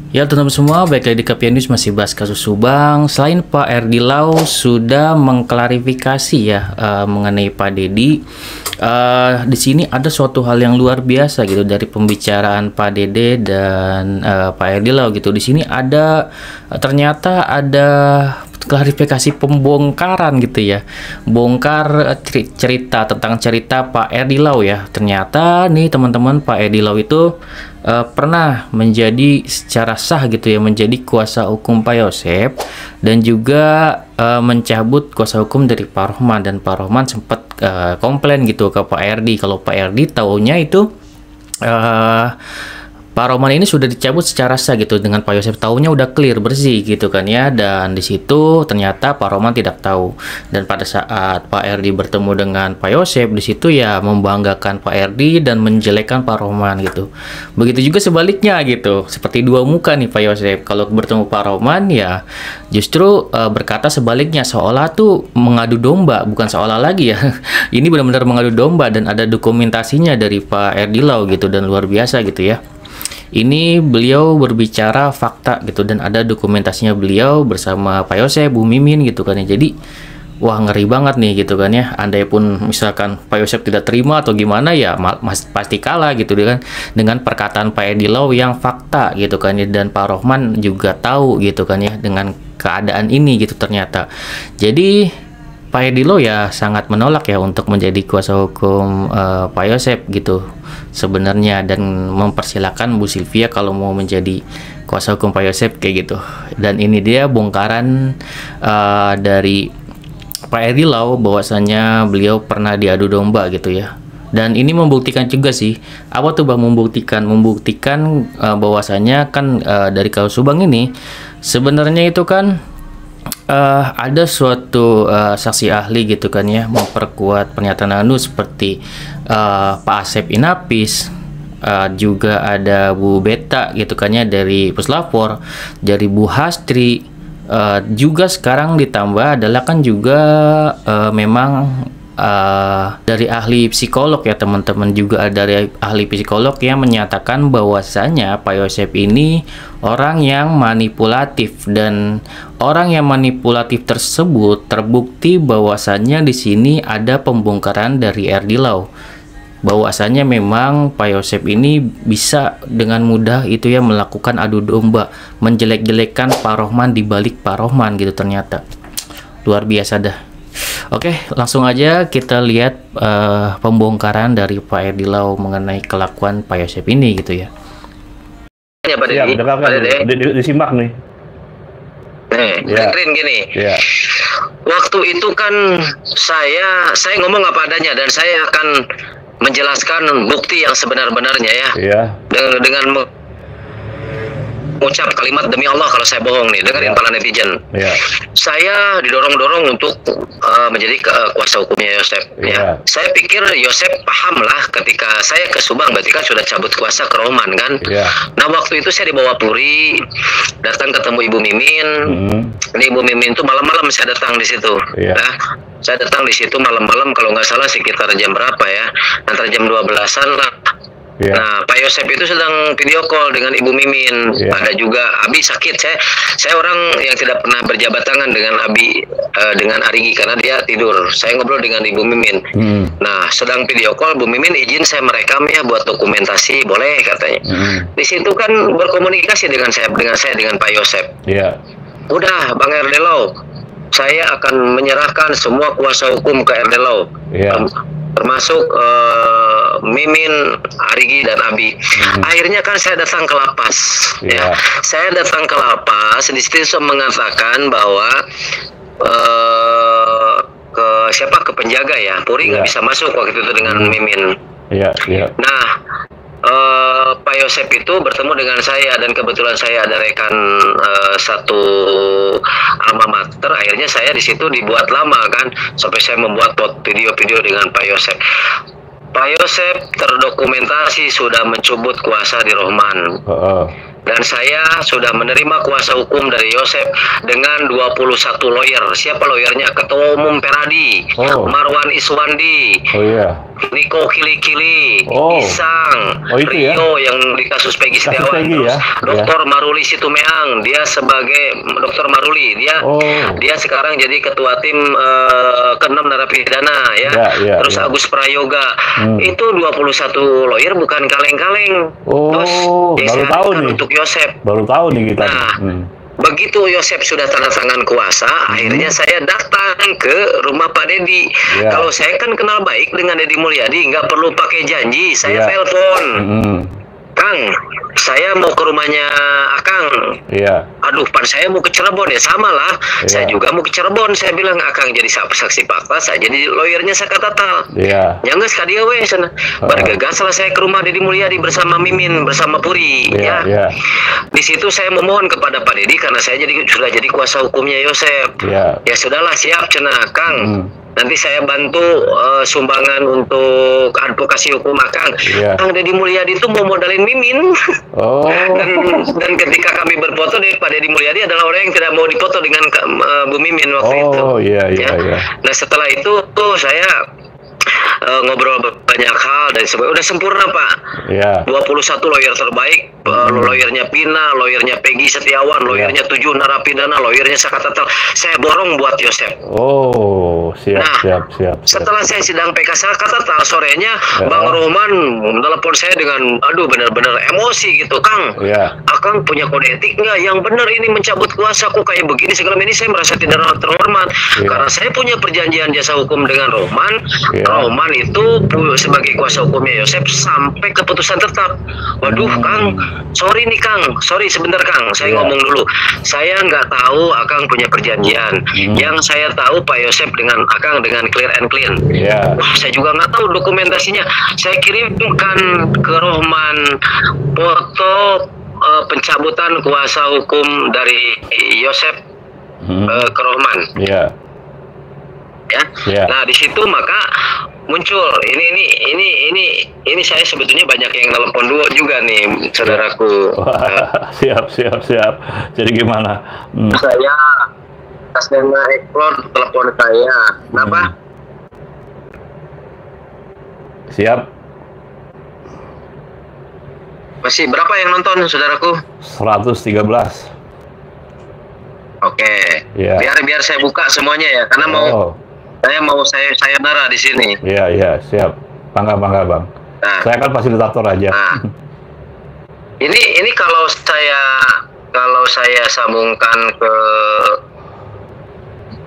Ya teman-teman semua, baik lagi di KPN News masih bahas kasus Subang. Selain Pak Erdi Lau sudah mengklarifikasi ya mengenai Pak Dedi, di sini ada suatu hal yang luar biasa gitu dari pembicaraan Pak Dede dan Pak Erdi Lau gitu. Di sini ada ternyata ada klarifikasi pembongkaran gitu ya, bongkar cerita tentang cerita Pak Erdi Lau ya. Ternyata nih teman-teman, Pak Erdi Lau itu pernah menjadi secara sah gitu ya, menjadi kuasa hukum Pak Yosep dan juga mencabut kuasa hukum dari Pak Rohman, dan Pak Rohman sempat komplain gitu ke Pak Erdi kalau Pak Erdi taunya itu Pak Rohman ini sudah dicabut secara sah gitu, dengan Pak Yosep tahunya udah clear bersih gitu kan ya. Dan di situ ternyata Pak Rohman tidak tahu, dan pada saat Pak Erdi bertemu dengan Pak Yosep di situ ya membanggakan Pak Erdi dan menjelekkan Pak Rohman gitu. Begitu juga sebaliknya gitu, seperti dua muka nih Pak Yosep, kalau bertemu Pak Rohman ya justru berkata sebaliknya, seolah tuh mengadu domba, bukan seolah lagi ya. Ini benar-benar mengadu domba dan ada dokumentasinya dari Pak Erdi Lau gitu, dan luar biasa gitu ya. Ini beliau berbicara fakta gitu, dan ada dokumentasinya beliau bersama Pak Yosep, Bu Mimin gitu kan ya. Jadi wah, ngeri banget nih gitu kan ya. Andai pun misalkan Pak Yosep tidak terima atau gimana ya pasti kalah gitu kan dengan perkataan Pak Erdi Lau yang fakta gitu kan ya. Dan Pak Rohman juga tahu gitu kan ya dengan keadaan ini gitu ternyata. Jadi Pak Erdi Lau ya sangat menolak ya untuk menjadi kuasa hukum Pak Yosep gitu sebenarnya, dan mempersilahkan Bu Sylvia kalau mau menjadi kuasa hukum Pak Yosep kayak gitu. Dan ini dia bongkaran dari Pak Erdi Lau bahwasanya beliau pernah diadu domba gitu ya. Dan ini membuktikan juga sih, apa tuh Bang, membuktikan bahwasanya kan dari kasus Subang ini sebenarnya itu kan ada suatu saksi ahli gitu kan ya, memperkuat pernyataan Anu seperti Pak Asep Inapis, juga ada Bu Beta gitu kan ya dari Puslapor, dari Bu Hastri, juga sekarang ditambah adalah kan juga memang dari ahli psikolog ya teman-teman, juga ada dari ahli psikolog yang menyatakan bahwasanya Pak Yosep ini orang yang manipulatif, dan orang yang manipulatif tersebut terbukti bahwasanya di sini ada pembongkaran dari Erdi Lau, bahwasanya memang Pak Yosep ini bisa dengan mudah itu ya melakukan adu domba, menjelek-jelekan Pak Rohman di balik Pak Rohman gitu. Ternyata luar biasa dah. Oke, langsung aja kita lihat pembongkaran dari Pak Erdi Lau mengenai kelakuan Pak Yosep ini gitu ya. Ya, Pak Dedi. Ya, disimak nih. Dengerin gini. Ya. Waktu itu kan saya ngomong apa adanya, dan saya akan menjelaskan bukti yang sebenar-benarnya ya. Iya. Dengan mengucap kalimat demi Allah kalau saya bohong nih, dengerin para netizen. Saya didorong-dorong untuk menjadi kuasa hukumnya Yosep. Ya. Saya pikir Yosep paham lah ketika saya ke Subang, berarti kan sudah cabut kuasa ke Rohman kan. Nah waktu itu saya dibawa Puri, datang ketemu Ibu Mimin. Ini Ibu Mimin itu malam-malam saya datang di situ. Nah, saya datang di situ malam-malam, kalau nggak salah sekitar jam berapa ya? Antara jam 12-an lah. Nah, Pak Yosep itu sedang video call dengan Ibu Mimin. Ada juga Abi sakit. Saya orang yang tidak pernah berjabat tangan dengan Abi, dengan Arigi, karena dia tidur. Saya ngobrol dengan Ibu Mimin. Nah, sedang video call, Bu Mimin izin saya merekam ya buat dokumentasi, boleh katanya. Di situ kan berkomunikasi dengan Pak Yosep. Udah, Bang Erdi Lau, saya akan menyerahkan semua kuasa hukum ke Erdi Lau. Termasuk Mimin, Arigi, dan Abi. Akhirnya kan saya datang ke lapas. Ya, saya datang ke lapas. Di situ saya mengatakan bahwa ke penjaga ya, Puri nggak bisa masuk waktu itu dengan Mimin. Nah, Pak Yosep itu bertemu dengan saya, dan kebetulan saya ada rekan satu alma mater. Akhirnya saya di situ dibuat lama kan, sampai saya membuat video-video dengan Pak Yosep. Pak Yosep terdokumentasi sudah mencabut kuasa di Rohman. Dan saya sudah menerima kuasa hukum dari Yosep dengan 21 lawyer. Siapa lawyernya? Ketua Umum Peradi, Marwan Iswandi, Niko Kili-Kili, Isang, itu Rio yang di kasus Peggy Setiawan, terus Dr. Maruli Situmeang, dia sebagai Dr. Maruli, dia sekarang jadi ketua tim ke-6 narapidana ya. Terus Agus Prayoga, itu 21 lawyer bukan kaleng-kaleng. Terus baru tahu nih untuk Yosep. Baru tahu nih kita. Nah, begitu Yosep sudah tanda tangan kuasa, akhirnya saya datang ke rumah Pak Deddy. Kalau saya kan kenal baik dengan Deddy Mulyadi, nggak perlu pakai janji, saya telepon. Kang, saya mau ke rumahnya Akang. Aduh, pan saya mau ke Cirebon ya, sama lah. Saya juga mau ke Cirebon. Saya bilang Akang jadi saksi fakta, saya jadi lawyernya Sakatatal. Nyangges ka dieu we sana. Bergegas lah saya ke rumah Deddy Mulyadi bersama Mimin, bersama Puri. Di situ saya memohon kepada Pak Deddy karena saya sudah jadi kuasa hukumnya Yosep. Ya sudahlah, siap cenah Kang. Nanti saya bantu sumbangan untuk advokasi hukum Akang. Kang Deddy Mulyadi itu mau modalin Mimin. Dan ketika kami berfoto, Pak Deddy Mulyadi adalah orang yang tidak mau dipoto dengan Bu Mimin waktu itu. Nah setelah itu saya ngobrol banyak hal dan sebagainya. Udah sempurna Pak. 21 lawyer terbaik, lawyernya Pina, lawyernya Peggy Setiawan, lawyernya 7 narapidana, lawyernya Sakatatal. Saya borong buat Yosep. Siap. Setelah saya sidang PK Sakatatal, sorenya Bang Rohman telepon saya dengan benar-benar emosi gitu. Kang, Akang punya kode etik nggak? Yang benar ini mencabut kuasa kok kayak begini segala ini, saya merasa tidak terhormat karena saya punya perjanjian jasa hukum dengan Rohman. Rohman itu sebagai kuasa hukumnya Yosep sampai keputusan tetap. Waduh Kang, sorry nih Kang, sorry sebentar Kang, saya ngomong dulu. Saya nggak tahu Akang punya perjanjian. Yang saya tahu Pak Yosep dengan Akang dengan clear and clean. Wah, saya juga nggak tahu dokumentasinya. Saya kirimkan ke Rohman foto pencabutan kuasa hukum dari Yosep ke Rohman. Nah di situ maka muncul ini saya sebetulnya banyak yang telepon dua juga nih saudaraku. Siap. Jadi gimana? Saya Kasdena Explore telepon saya. Kenapa? Siap. Masih berapa yang nonton saudaraku? 113. Oke. Biar saya buka semuanya ya, karena mau saya darah di sini. Iya, siap. Bangga Bang. Nah, saya kan fasilitator aja. Nah, ini kalau saya sambungkan ke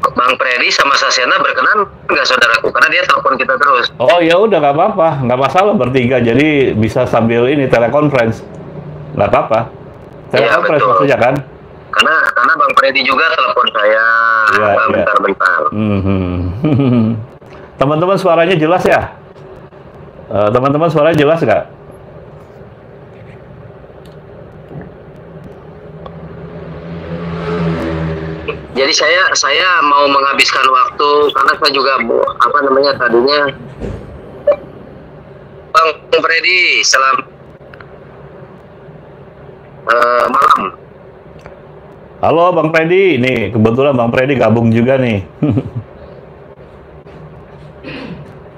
Bang Freddy sama Sasena, berkenan nggak saudaraku? Karena dia telepon kita terus. Oh ya udah, nggak apa-apa, nggak masalah bertiga. Jadi bisa sambil ini telekonferensi, nggak apa-apa. Telekonferensi maksudnya kan? Karena Bang Freddy juga telepon saya bentar-bentar. Teman-teman suaranya jelas ya? Teman-teman suaranya jelas nggak? Jadi saya mau menghabiskan waktu karena saya juga tadinya Bang Freddy selamat malam. Halo Bang Freddy, nih kebetulan Bang Freddy gabung juga nih.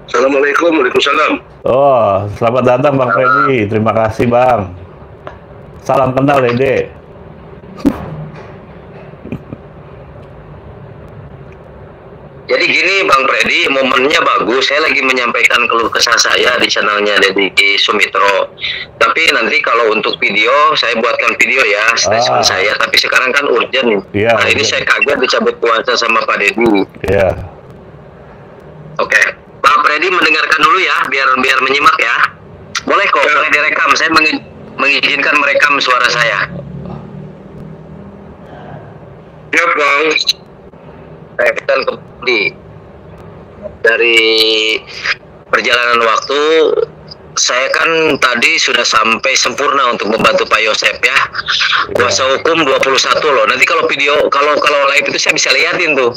Assalamualaikum, waalaikumsalam. Oh, selamat datang Bang Freddy, terima kasih Bang. Salam kenal Dede. Jadi gini Bang Freddy, momennya bagus. Saya lagi menyampaikan keluh kesah saya di channelnya Deddy Sumitro. Tapi nanti kalau untuk video, saya buatkan video ya, statement saya. Tapi sekarang kan urgent. Nah ini saya kaget dicabut kuasa sama Pak Deddy. Oke, Bang Freddy mendengarkan dulu ya, biar menyimak ya. Boleh kok, boleh direkam. Saya mengizinkan merekam suara saya. Ya Bang. Dan kembali dari perjalanan waktu saya kan tadi sudah sampai sempurna untuk membantu Pak Yosep ya. Kuasa hukum 21 loh. Nanti kalau video, kalau live itu saya bisa liatin tuh.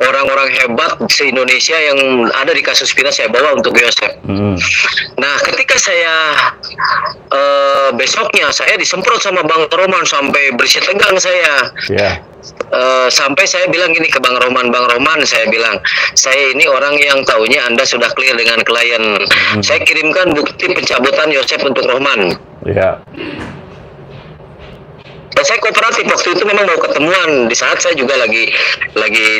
Orang-orang hebat se-Indonesia yang ada di kasus pidana saya bawa untuk Yosep. Nah, ketika saya besoknya saya disemprot sama Bang Roman sampai bersih tegang saya. Sampai saya bilang gini ke Bang Roman, saya bilang, saya ini orang yang taunya Anda sudah clear dengan klien. Saya kirimkan bukti pencabutan Yosep untuk Roman. Dan saya kooperatif waktu itu, memang mau ketemuan di saat saya juga lagi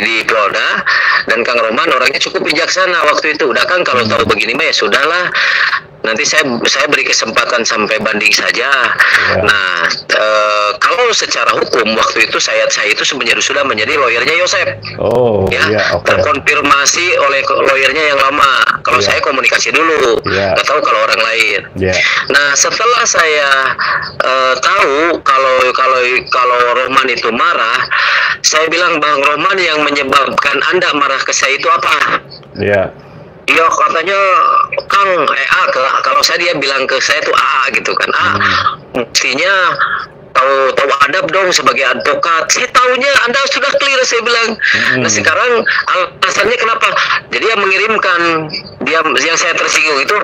di Polda, dan Kang Roman orangnya cukup bijaksana waktu itu. Udah Kang, kalau tahu begini mah ya sudahlah. Nanti saya beri kesempatan sampai banding saja. Nah, kalau secara hukum waktu itu saya itu sebenarnya sudah menjadi lawyernya Yosep. Terkonfirmasi oleh lawyernya yang lama. Kalau saya komunikasi dulu, nggak tahu kalau orang lain. Nah, setelah saya tahu kalau Roman itu marah, saya bilang, Bang Roman, yang menyebabkan Anda marah ke saya itu apa? Iya, katanya Kang kalau dia bilang ke saya tuh AA gitu kan. Buktinya tahu adab dong sebagai advokat. Saya tahunya Anda sudah clear, saya bilang. Nah, sekarang alasannya kenapa? Jadi dia mengirimkan, yang saya tersinggung itu,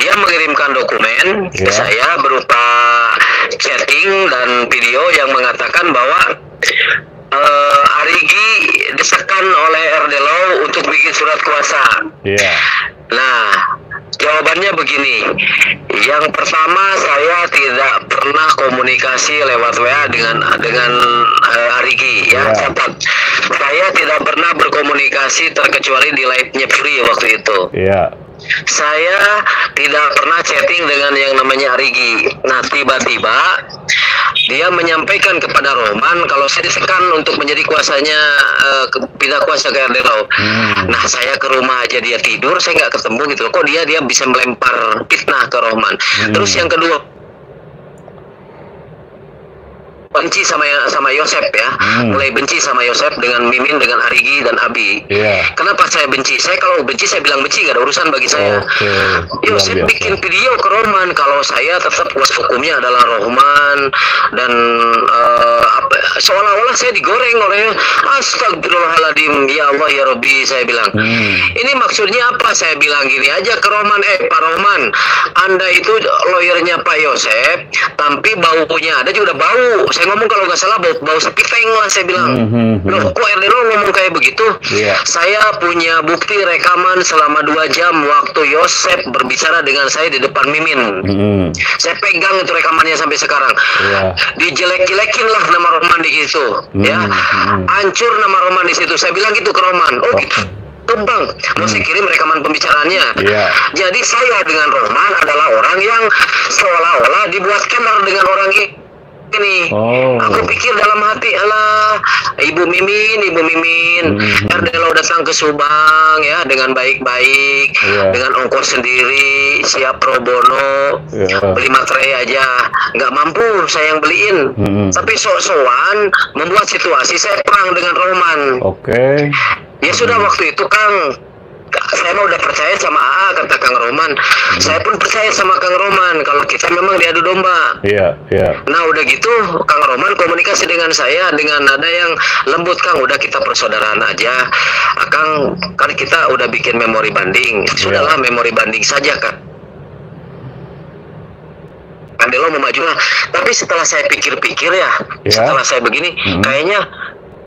dia mengirimkan dokumen ke saya berupa chatting dan video yang mengatakan bahwa Arigi disekan oleh RD Law untuk bikin surat kuasa. Nah, jawabannya begini. Yang pertama, saya tidak pernah komunikasi lewat WA dengan Arigi ya. Catat, saya tidak pernah berkomunikasi terkecuali di live-nya Free waktu itu. Saya tidak pernah chatting dengan yang namanya Arigi. Nah, tiba-tiba dia menyampaikan kepada Roman kalau saya disekan untuk menjadi kuasanya, pindah kuasa ke RD Law. Nah, saya ke rumah aja dia tidur, saya nggak ketemu gitu. Kok dia bisa melempar fitnah ke Roman. Terus yang kedua, benci sama Yosep ya, mulai benci sama Yosep dengan Mimin, dengan Arigi dan Abi. Kenapa saya benci? Saya kalau benci saya bilang benci, gak ada urusan bagi saya. Yosep bikin video ke Roman kalau saya tetap kuasa hukumnya adalah Roman, dan seolah-olah saya digoreng oleh astagfirullahaladzim, ya Allah ya Robbi, saya bilang. Ini maksudnya apa? Saya bilang gini aja ke Roman, Pak Roman, Anda itu lawyernya Pak Yosep, tapi baunya ada juga bau. Saya ngomong kalau nggak salah bau sepiteng lah, saya bilang. Loh, kok RD Law ngomong kayak begitu? Saya punya bukti rekaman selama 2 jam waktu Yosep berbicara dengan saya di depan Mimin. Saya pegang itu rekamannya sampai sekarang. Dijelek-jelekin lah nama Roman di situ, ya. Hancur nama Roman di situ. Saya bilang gitu ke Roman. Oh gitu. Bang, mau saya kirim rekaman pembicaraannya. Jadi saya dengan Roman adalah orang yang seolah-olah dibuat skemer dengan orang ini. Aku pikir dalam hati, alah, Ibu Mimin, RD Law datang ke Subang ya dengan baik-baik, dengan ongkos sendiri, siap pro bono, beli materai aja, nggak mampu saya yang beliin. Tapi sok-sokan membuat situasi saya perang dengan Roman. Ya sudah, waktu itu Kang, saya mau udah percaya sama AA, kata Kang Roman. Saya pun percaya sama Kang Roman kalau kita memang diadu domba. Nah, udah gitu Kang Roman komunikasi dengan saya dengan nada yang lembut. Kang, udah kita persaudaraan aja. Kang, kan kita udah bikin memori banding. Sudahlah, memori banding saja Kang. RD Law mau maju lah. Tapi setelah saya pikir-pikir ya, setelah saya begini, kayaknya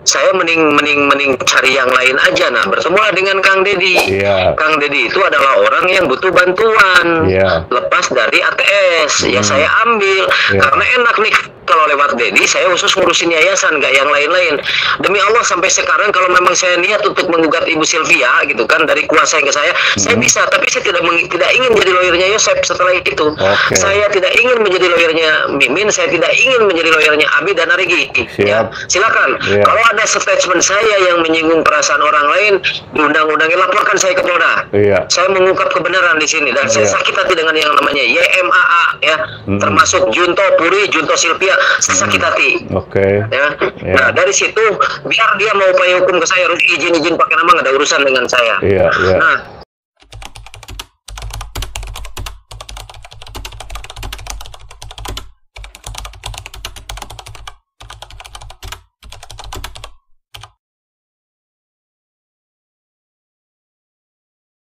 saya mending cari yang lain aja. Nah, bertemulah dengan Kang Dedi. Kang Dedi itu adalah orang yang butuh bantuan lepas dari ATS. Ya saya ambil karena enak nih kalau lewat Dedi, saya khusus ngurusin yayasan, nggak yang lain-lain. Demi Allah, sampai sekarang kalau memang saya niat untuk menggugat Ibu Sylvia gitu kan, dari kuasa yang ke saya bisa. Tapi saya tidak ingin menjadi lawyernya Yosep setelah itu. Saya tidak ingin menjadi lawyernya Mimin, saya tidak ingin menjadi lawyernya Abi dan Arigi. Ya, silakan. Kalau ada statement saya yang menyinggung perasaan orang lain, diundang-undangin, laporkan saya ke Polda. Saya mengungkap kebenaran di sini, dan saya sakit hati dengan yang namanya YMAA ya, termasuk Junto Puri, Junto Sylvia, saya sakit hati. Ya. Nah, dari situ biar dia mau upaya hukum ke saya, harus izin pakai nama, nggak ada urusan dengan saya. Nah,